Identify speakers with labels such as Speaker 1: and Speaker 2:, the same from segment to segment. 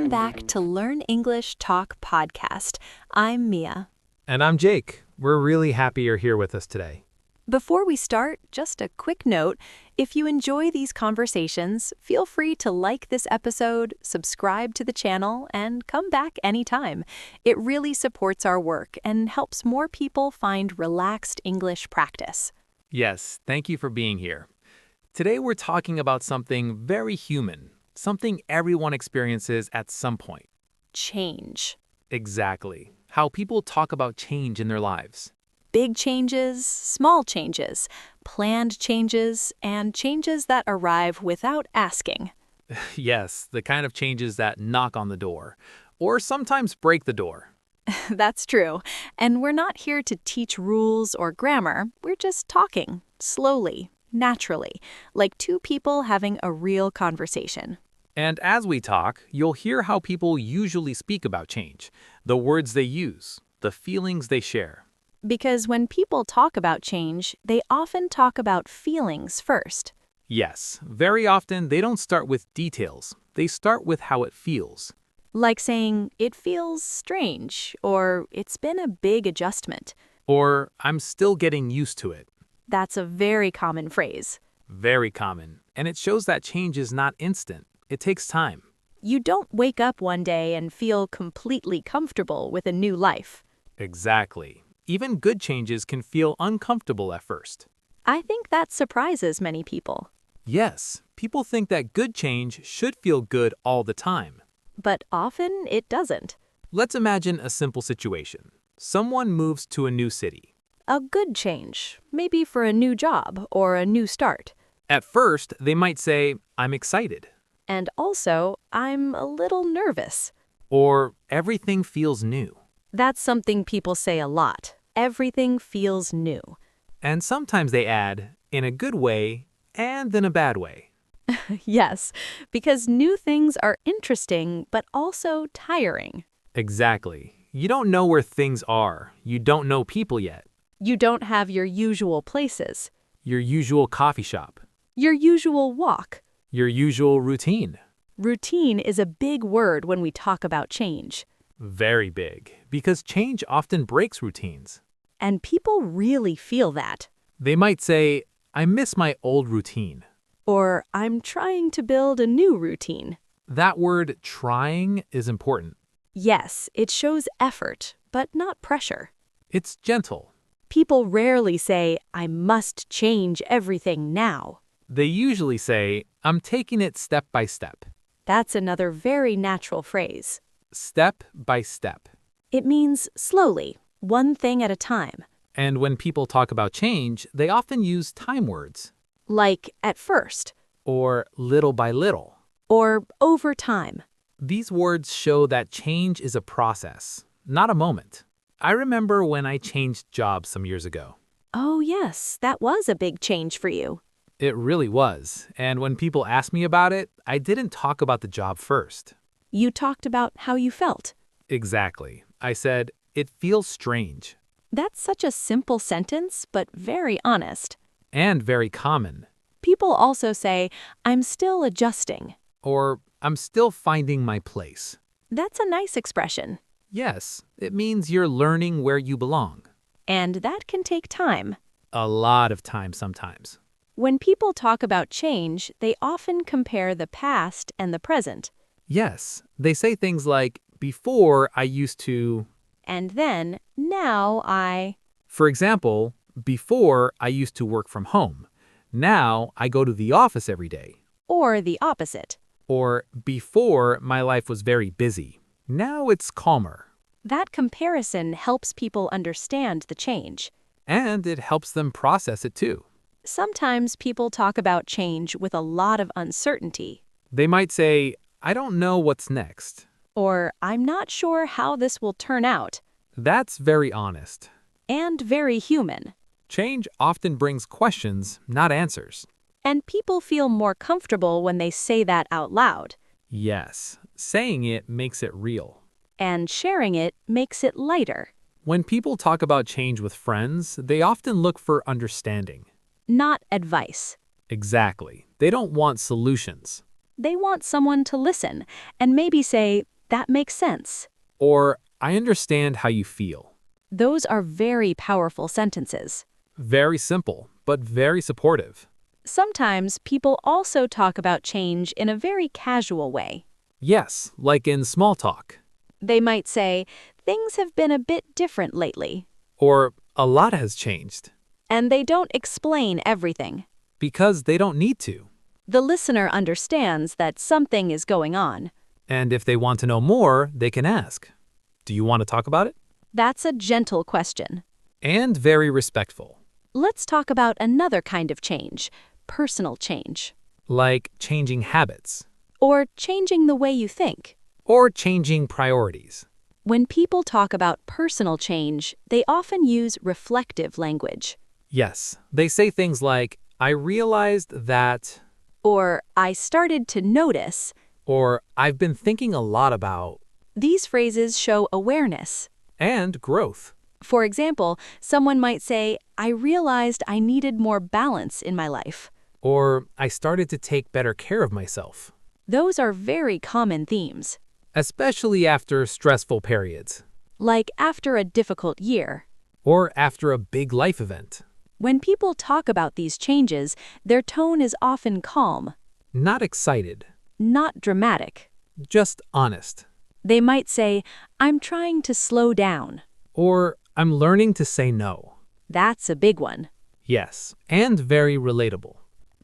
Speaker 1: Welcome back to Learn English Talk podcast. I'm Mia.
Speaker 2: And I'm Jake. We're really happy you're here with us today.
Speaker 1: Before we start, just a quick note. If you enjoy these conversations, feel free to like this episode, subscribe to the channel, and come back anytime. It really supports our work and helps more people find relaxed English practice.
Speaker 2: Yes, thank you for being here. Today we're talking about something very human, something everyone experiences at some point.
Speaker 1: Change.
Speaker 2: Exactly. How people talk about change in their lives.
Speaker 1: Big changes, small changes, planned changes, and changes that arrive without asking.
Speaker 2: Yes, the kind of changes that knock on the door, or sometimes break the door.
Speaker 1: That's true. And we're not here to teach rules or grammar. We're just talking, slowly, naturally, like two people having a real conversation.
Speaker 2: And as we talk, you'll hear how people usually speak about change, the words they use, the feelings they share.
Speaker 1: Because when people talk about change, they often talk about feelings first.
Speaker 2: Yes, very often they don't start with details. They start with how it feels.
Speaker 1: Like saying, it feels strange, or it's been a big adjustment.
Speaker 2: Or, I'm still getting used to it.
Speaker 1: That's a very common phrase.
Speaker 2: Very common. And it shows that change is not instant. It takes time.
Speaker 1: You don't wake up one day and feel completely comfortable with a new life.
Speaker 2: Exactly. Even good changes can feel uncomfortable at first.
Speaker 1: I think that surprises many people.
Speaker 2: Yes, people think that good change should feel good all the time.
Speaker 1: But often it doesn't.
Speaker 2: Let's imagine a simple situation. Someone moves to a new city.
Speaker 1: A good change, maybe for a new job or a new start.
Speaker 2: At first, they might say, I'm excited.
Speaker 1: And also, I'm a little nervous.
Speaker 2: Or, everything feels new.
Speaker 1: That's something people say a lot. Everything feels new.
Speaker 2: And sometimes they add, in a good way and in a bad way.
Speaker 1: Yes, because new things are interesting but also tiring.
Speaker 2: Exactly. You don't know where things are. You don't know people yet.
Speaker 1: You don't have your usual places,
Speaker 2: Your usual coffee shop.
Speaker 1: your usual walk.
Speaker 2: Your usual routine.
Speaker 1: Routine is a big word when we talk about change.
Speaker 2: Very big, because change often breaks routines.
Speaker 1: And people really feel that.
Speaker 2: They might say, I miss my old routine.
Speaker 1: Or, I'm trying to build a new routine.
Speaker 2: That word, trying, is important.
Speaker 1: Yes, it shows effort, but not pressure.
Speaker 2: It's gentle.
Speaker 1: People rarely say, I must change everything now.
Speaker 2: They usually say, I'm taking it step by step.
Speaker 1: That's another very natural phrase.
Speaker 2: Step by step.
Speaker 1: It means slowly, one thing at a time.
Speaker 2: And when people talk about change, they often use time words.
Speaker 1: Like at first,
Speaker 2: Or little by little.
Speaker 1: or over time.
Speaker 2: These words show that change is a process, not a moment. I remember when I changed jobs some years ago.
Speaker 1: Oh yes, that was a big change for you.
Speaker 2: It really was, and when people asked me about it, I didn't talk about the job first.
Speaker 1: You talked about how you felt.
Speaker 2: Exactly. I said, it feels strange.
Speaker 1: That's such a simple sentence, but very honest.
Speaker 2: And very common.
Speaker 1: People also say, I'm still adjusting.
Speaker 2: Or, I'm still finding my place.
Speaker 1: That's a nice expression.
Speaker 2: Yes, it means you're learning where you belong.
Speaker 1: And that can take time.
Speaker 2: A lot of time sometimes.
Speaker 1: When people talk about change, they often compare the past and the present.
Speaker 2: Yes, they say things like, before I used to...
Speaker 1: And then, now I...
Speaker 2: For example, before I used to work from home. Now I go to the office every day.
Speaker 1: Or the opposite.
Speaker 2: Or before my life was very busy. Now it's calmer.
Speaker 1: That comparison helps people understand the change.
Speaker 2: And it helps them process it too.
Speaker 1: Sometimes people talk about change with a lot of uncertainty.
Speaker 2: They might say, I don't know what's next.
Speaker 1: Or, I'm not sure how this will turn out.
Speaker 2: That's very honest.
Speaker 1: And very human.
Speaker 2: Change often brings questions, not answers.
Speaker 1: And people feel more comfortable when they say that out loud.
Speaker 2: Yes, saying it makes it real.
Speaker 1: And sharing it makes it lighter.
Speaker 2: When people talk about change with friends, they often look for understanding.
Speaker 1: Not advice.
Speaker 2: Exactly. They don't want solutions.
Speaker 1: They want someone to listen and maybe say, That makes sense.
Speaker 2: Or I understand how you feel.
Speaker 1: Those are very powerful sentences.
Speaker 2: Very simple, but very supportive.
Speaker 1: Sometimes people also talk about change in a very casual way.
Speaker 2: Yes, like in small talk.
Speaker 1: They might say, things have been a bit different lately.
Speaker 2: Or a lot has changed.
Speaker 1: And they don't explain everything.
Speaker 2: Because they don't need to.
Speaker 1: The listener understands that something is going on.
Speaker 2: And if they want to know more, they can ask. Do you want to talk about it?
Speaker 1: That's a gentle question.
Speaker 2: And very respectful.
Speaker 1: Let's talk about another kind of change, personal change.
Speaker 2: Like changing habits.
Speaker 1: Or changing the way you think.
Speaker 2: Or changing priorities.
Speaker 1: When people talk about personal change, they often use reflective language.
Speaker 2: Yes, they say things like, I realized that,
Speaker 1: Or I started to notice.
Speaker 2: or I've been thinking a lot about,
Speaker 1: These phrases show awareness.
Speaker 2: and growth.
Speaker 1: For example, someone might say, I realized I needed more balance in my life.
Speaker 2: Or I started to take better care of myself.
Speaker 1: Those are very common themes.
Speaker 2: Especially after stressful periods.
Speaker 1: Like after a difficult year.
Speaker 2: Or after a big life event.
Speaker 1: When people talk about these changes, their tone is often calm,
Speaker 2: Not excited,
Speaker 1: not dramatic.
Speaker 2: just honest.
Speaker 1: They might say, I'm trying to slow down.
Speaker 2: Or I'm learning to say no.
Speaker 1: That's a big one.
Speaker 2: Yes, and very relatable.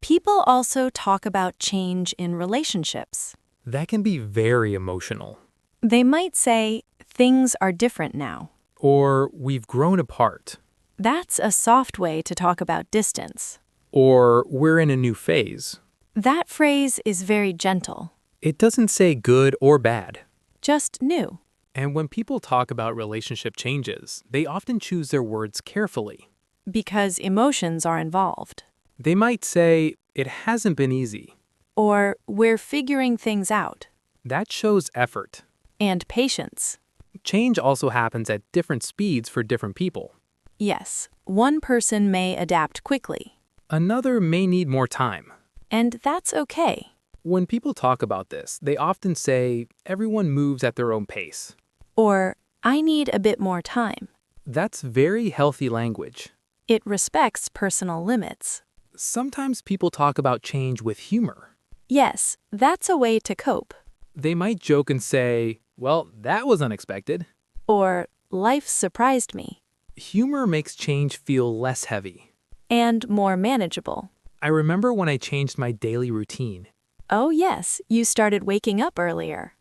Speaker 1: People also talk about change in relationships.
Speaker 2: That can be very emotional.
Speaker 1: They might say, things are different now.
Speaker 2: Or we've grown apart.
Speaker 1: That's a soft way to talk about distance.
Speaker 2: Or we're in a new phase.
Speaker 1: That phrase is very gentle,
Speaker 2: It doesn't say good or bad.
Speaker 1: just new.
Speaker 2: And when people talk about relationship changes, they often choose their words carefully.
Speaker 1: Because emotions are involved.
Speaker 2: They might say, it hasn't been easy.
Speaker 1: Or we're figuring things out.
Speaker 2: That shows effort.
Speaker 1: And patience.
Speaker 2: Change also happens at different speeds for different people.
Speaker 1: Yes, one person may adapt quickly.
Speaker 2: Another may need more time.
Speaker 1: And that's okay.
Speaker 2: When people talk about this, they often say, everyone moves at their own pace.
Speaker 1: Or, I need a bit more time.
Speaker 2: That's very healthy language.
Speaker 1: It respects personal limits.
Speaker 2: Sometimes people talk about change with humor.
Speaker 1: Yes, that's a way to cope.
Speaker 2: They might joke and say, well, that was unexpected.
Speaker 1: Or, life surprised me.
Speaker 2: Humor makes change feel less heavy.
Speaker 1: And more manageable.
Speaker 2: I remember when I changed my daily routine.
Speaker 1: Oh yes, you started waking up earlier.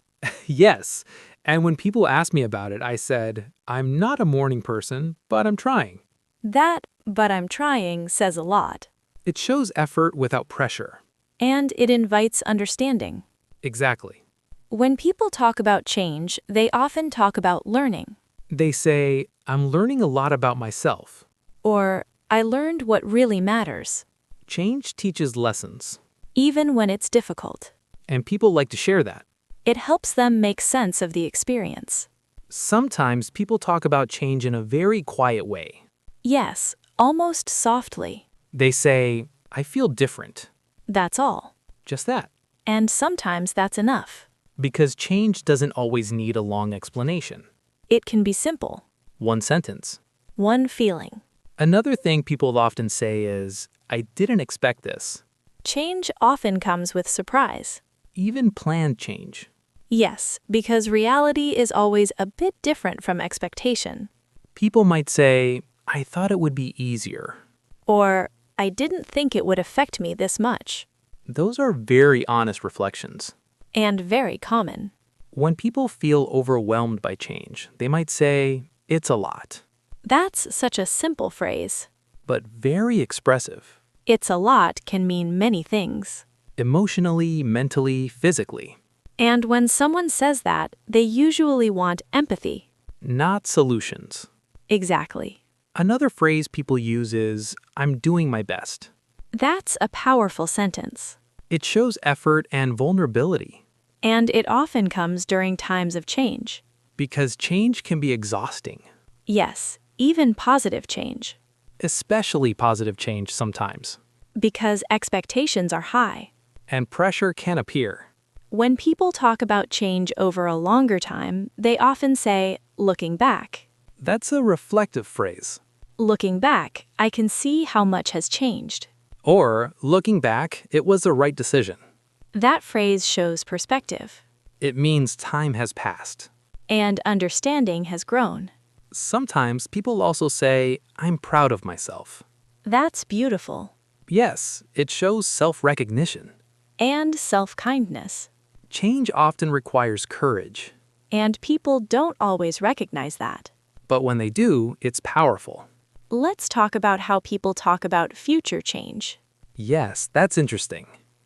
Speaker 2: Yes, and when people asked me about it, I said, I'm not a morning person, but I'm trying.
Speaker 1: That, but I'm trying, says a lot.
Speaker 2: It shows effort without pressure.
Speaker 1: And it invites understanding.
Speaker 2: Exactly.
Speaker 1: When people talk about change, they often talk about learning.
Speaker 2: They say, I'm learning a lot about myself.
Speaker 1: Or, I learned what really matters.
Speaker 2: Change teaches lessons,
Speaker 1: Even when it's difficult.
Speaker 2: and people like to share that.
Speaker 1: It helps them make sense of the experience.
Speaker 2: Sometimes people talk about change in a very quiet way.
Speaker 1: Yes, almost softly.
Speaker 2: They say, I feel different.
Speaker 1: That's all.
Speaker 2: Just that.
Speaker 1: And sometimes that's enough.
Speaker 2: Because change doesn't always need a long explanation.
Speaker 1: It can be simple.
Speaker 2: One sentence.
Speaker 1: One feeling.
Speaker 2: Another thing people often say is, I didn't expect this.
Speaker 1: Change often comes with surprise.
Speaker 2: Even planned change.
Speaker 1: Yes, because reality is always a bit different from expectation.
Speaker 2: People might say, I thought it would be easier.
Speaker 1: Or, I didn't think it would affect me this much.
Speaker 2: Those are very honest reflections.
Speaker 1: And very common.
Speaker 2: When people feel overwhelmed by change, they might say, it's a lot,
Speaker 1: That's such a simple phrase.
Speaker 2: but very expressive.
Speaker 1: It's a lot can mean many things.
Speaker 2: Emotionally, mentally, physically.
Speaker 1: And when someone says that, they usually want empathy.
Speaker 2: Not solutions.
Speaker 1: Exactly.
Speaker 2: Another phrase people use is, I'm doing my best.
Speaker 1: That's a powerful sentence.
Speaker 2: It shows effort and vulnerability.
Speaker 1: And it often comes during times of change.
Speaker 2: Because change can be exhausting.
Speaker 1: Yes, even positive change.
Speaker 2: Especially positive change sometimes.
Speaker 1: Because expectations are high.
Speaker 2: And pressure can appear.
Speaker 1: When people talk about change over a longer time, they often say, looking back.
Speaker 2: That's a reflective phrase.
Speaker 1: Looking back, I can see how much has changed.
Speaker 2: Or, looking back, it was the right decision.
Speaker 1: That phrase shows perspective.
Speaker 2: It means time has passed.
Speaker 1: And understanding has grown.
Speaker 2: Sometimes people also say, I'm proud of myself.
Speaker 1: That's beautiful.
Speaker 2: Yes, it shows self-recognition.
Speaker 1: And self-kindness.
Speaker 2: Change often requires courage.
Speaker 1: And people don't always recognize that.
Speaker 2: But when they do, it's powerful.
Speaker 1: Let's talk about how people talk about future change.
Speaker 2: Yes, that's interesting.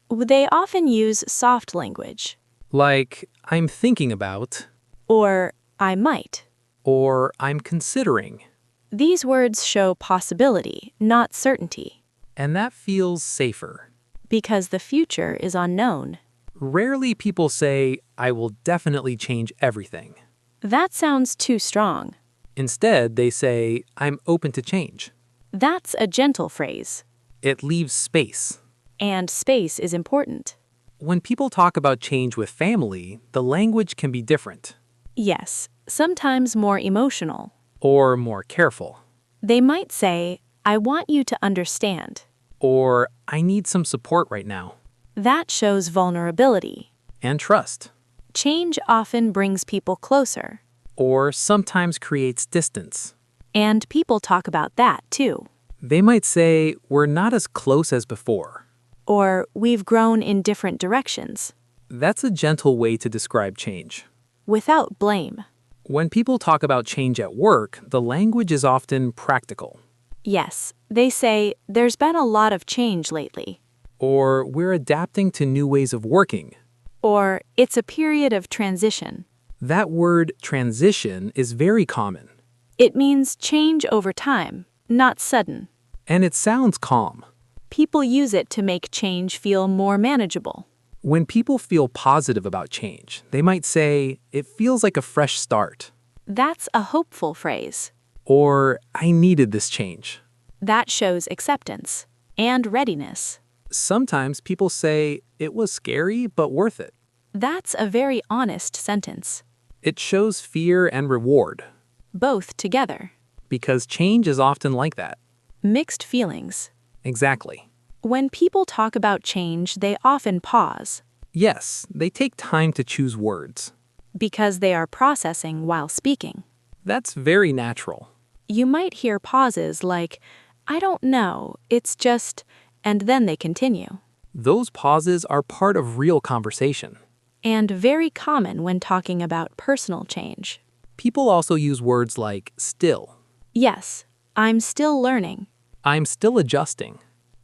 Speaker 1: They often use soft language.
Speaker 2: Like, I'm thinking about,
Speaker 1: Or, I might.
Speaker 2: or I'm considering.
Speaker 1: These words show possibility, not certainty.
Speaker 2: And that feels safer.
Speaker 1: Because the future is unknown.
Speaker 2: Rarely people say, I will definitely change everything.
Speaker 1: That sounds too strong.
Speaker 2: Instead, they say, I'm open to change.
Speaker 1: That's a gentle phrase.
Speaker 2: It leaves space.
Speaker 1: And space is important.
Speaker 2: When people talk about change with family, the language can be different.
Speaker 1: Yes, sometimes more emotional.
Speaker 2: Or more careful.
Speaker 1: They might say, I want you to understand.
Speaker 2: Or, I need some support right now.
Speaker 1: That shows vulnerability.
Speaker 2: And trust.
Speaker 1: Change often brings people closer.
Speaker 2: Or sometimes creates distance.
Speaker 1: And people talk about that too.
Speaker 2: They might say, we're not as close as before.
Speaker 1: Or we've grown in different directions.
Speaker 2: That's a gentle way to describe change.
Speaker 1: Without blame.
Speaker 2: When people talk about change at work, the language is often practical.
Speaker 1: Yes, they say, there's been a lot of change lately.
Speaker 2: Or, we're adapting to new ways of working.
Speaker 1: Or, it's a period of transition.
Speaker 2: That word, transition, is very common.
Speaker 1: It means change over time, not sudden.
Speaker 2: And it sounds calm.
Speaker 1: People use it to make change feel more manageable.
Speaker 2: When people feel positive about change, they might say, it feels like a fresh start.
Speaker 1: That's a hopeful phrase.
Speaker 2: Or, I needed this change.
Speaker 1: That shows acceptance and readiness.
Speaker 2: Sometimes people say, it was scary but worth it.
Speaker 1: That's a very honest sentence.
Speaker 2: It shows fear and reward.
Speaker 1: Both together.
Speaker 2: Because change is often like that.
Speaker 1: Mixed feelings.
Speaker 2: Exactly.
Speaker 1: When people talk about change, they often pause.
Speaker 2: Yes, they take time to choose words.
Speaker 1: Because they are processing while speaking.
Speaker 2: That's very natural.
Speaker 1: You might hear pauses like, I don't know, it's just, and then they continue.
Speaker 2: Those pauses are part of real conversation.
Speaker 1: And very common when talking about personal change.
Speaker 2: People also use words like still.
Speaker 1: Yes, I'm still learning.
Speaker 2: I'm still adjusting.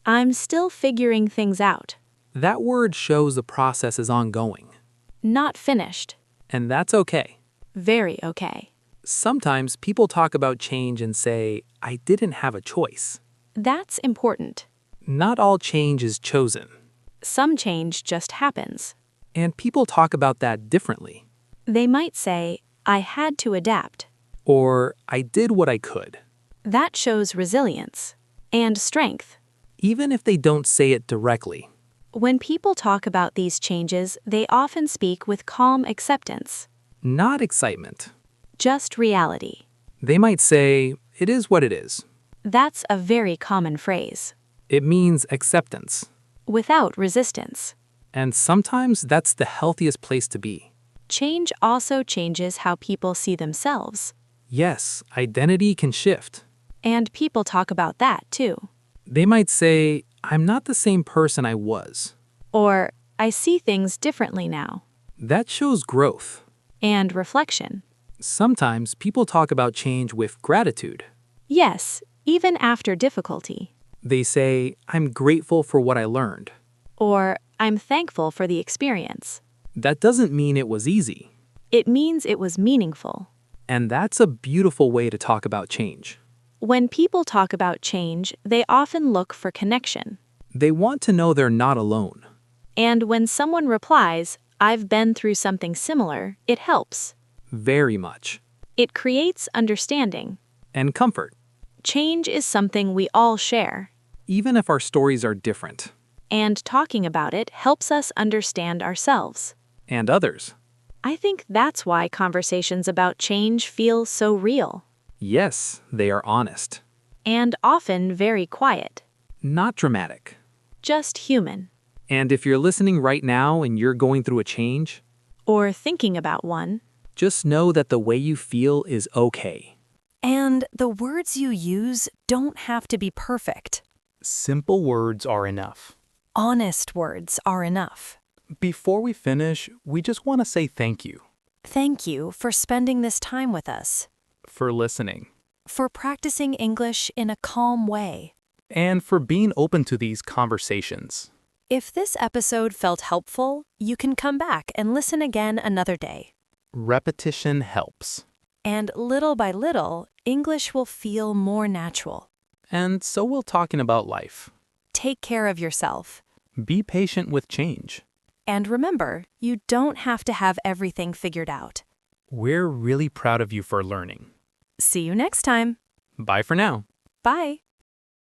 Speaker 1: I'm still figuring things out.
Speaker 2: That word shows the process is ongoing.
Speaker 1: Not finished.
Speaker 2: And that's okay.
Speaker 1: Very okay.
Speaker 2: Sometimes people talk about change and say, I didn't have a choice.
Speaker 1: That's important.
Speaker 2: Not all change is chosen.
Speaker 1: Some change just happens.
Speaker 2: And people talk about that differently.
Speaker 1: They might say, I had to adapt.
Speaker 2: Or, I did what I could.
Speaker 1: That shows resilience and strength.
Speaker 2: Even if they don't say it directly.
Speaker 1: When people talk about these changes, they often speak with calm acceptance.
Speaker 2: Not excitement.
Speaker 1: Just reality.
Speaker 2: They might say, it is what it is.
Speaker 1: That's a very common phrase.
Speaker 2: It means acceptance.
Speaker 1: Without resistance.
Speaker 2: And sometimes that's the healthiest place to be.
Speaker 1: Change also changes how people see themselves.
Speaker 2: Yes, identity can shift.
Speaker 1: And people talk about that too.
Speaker 2: They might say, I'm not the same person I was.
Speaker 1: Or, I see things differently now.
Speaker 2: That shows growth.
Speaker 1: And reflection.
Speaker 2: Sometimes people talk about change with gratitude.
Speaker 1: Yes, even after difficulty.
Speaker 2: They say, I'm grateful for what I learned.
Speaker 1: Or, I'm thankful for the experience.
Speaker 2: That doesn't mean it was easy.
Speaker 1: It means it was meaningful.
Speaker 2: And that's a beautiful way to talk about change.
Speaker 1: When people talk about change, they often look for connection.
Speaker 2: They want to know they're not alone.
Speaker 1: And when someone replies, I've been through something similar, it helps.
Speaker 2: Very much.
Speaker 1: It creates understanding.
Speaker 2: And comfort.
Speaker 1: Change is something we all share.
Speaker 2: Even if our stories are different.
Speaker 1: And talking about it helps us understand ourselves.
Speaker 2: and others.
Speaker 1: I think that's why conversations about change feel so real.
Speaker 2: Yes, they are honest.
Speaker 1: And often very quiet.
Speaker 2: Not dramatic.
Speaker 1: Just human.
Speaker 2: And if you're listening right now and you're going through a change,
Speaker 1: Or thinking about one.
Speaker 2: just know that the way you feel is okay.
Speaker 1: And the words you use don't have to be perfect.
Speaker 3: Simple words are enough.
Speaker 1: Honest words are enough.
Speaker 3: Before we finish, we just want to say thank you
Speaker 1: Thank you for spending this time with us.
Speaker 3: for listening
Speaker 1: For practicing English in a calm way.
Speaker 3: and for being open to these conversations.
Speaker 1: If this episode felt helpful, you can come back and listen again another day.
Speaker 3: Repetition helps.
Speaker 1: And little by little, English will feel more natural.
Speaker 3: And so will talking about life.
Speaker 1: Take care of yourself.
Speaker 3: Be patient with change.
Speaker 1: And remember, you don't have to have everything figured out.
Speaker 3: We're really proud of you for learning.
Speaker 1: See you next time.
Speaker 3: Bye for now.
Speaker 1: Bye.